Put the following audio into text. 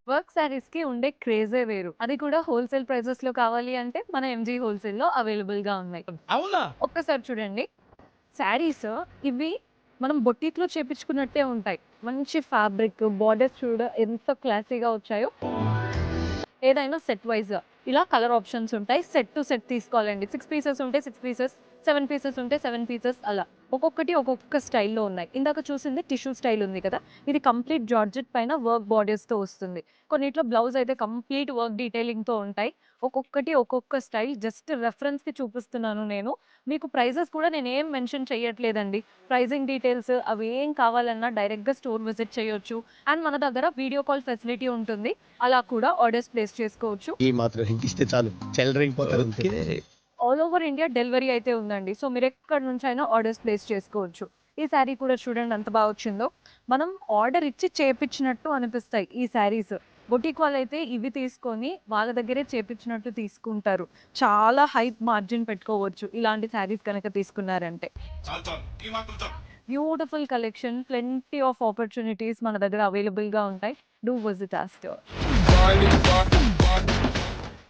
Work శారీస్‌కి ఉండే క్రేజే వేరు. అది కూడా హోల్‌సేల్ ప్రైజెస్‌లో కావాలి అంటే మన ఎంజీ హోల్‌సేల్‌లో అవైలబుల్‌గా ఉన్నాయి. అవునా? ఒక్కసారి చూడండి. శారీస్ ఇవి మనం బొటిక్‌లో చేపించుకున్నట్టే ఉంటాయి. మంచి ఫ్యాబ్రిక్, బోర్డర్స్ ఎంత క్లాసీగా వచ్చాయో. ఏదైనా సెట్ వైస్‌గా ఇలా కలర్ ఆప్షన్స్ ఉంటాయి. సెట్ టు సెట్ తీసుకోవాలండి. 6 పీసెస్ ఉంటే 6 పీసెస్, 7 పీసెస్ ఉంటే 7 పీసెస్ అలా. ఒక్కొక్కటి ఒక్కొక్క స్టైల్‌లో ఉన్నాయి. ఇందాక చూసింది టిష్యూ స్టైల్ ఉంది కదా! ఇది కంప్లీట్ జార్జెట్ పైన వర్క్ బోర్డర్స్‌తో వస్తుంది. కొన్నిట్లో బ్లౌజ్ అయితే కంప్లీట్ వర్క్ డీటెయిలింగ్‌తో ఉంటాయి. ఒక్కొక్కటి ఒక్కొక్క స్టైల్ జస్ట్ రెఫరెన్స్‌కి చూపిస్తున్నాను నేను. మీకు ప్రైజెస్ కూడా నేనేం మెన్షన్ చేయట్లేదండి. ప్రైజింగ్ డీటెయిల్స్ అవి ఏం కావాలన్నా డైరెక్ట్‌గా స్టోర్ విజిట్ చేయొచ్చు. అండ్ మన దగ్గర వీడియో కాల్ ఫెసిలిటీ ఉంటుంది. అలా కూడా ఆర్డర్స్ ప్లేస్ చేసుకోవచ్చు. ఈ మాత్రం హింట్ ఇస్తే చాలు చెలరేగిపోతారు అంతే. Okay. All over India delivery అయితే ఉందండి. సో, మీరెక్కడి నుంచైనా ఆర్డర్స్ ప్లేస్ చేసుకోవచ్చు. ఈ శారీ కూడా చూడండి ఎంత బా వచ్చిందో. మనం ఆర్డర్ ఇచ్చి చేపిచ్చినట్టు అనిపిస్తాయి ఈ శారీస్. బొటిక్ వాళ్ళైతే ఇవి తీసుకొని వాళ్ళ దగ్గరే చేపిచ్చినట్టు తీసుకుంటారు. చాలా హై మార్జిన్ పెట్టుకోవచ్చు ఇలాంటి శారీస్ గనక తీసుకున్నారంటే. Beautiful collection, plenty of opportunities మన దగ్గర అవైలబుల్‌గా ఉంటాయి. Do visit our store.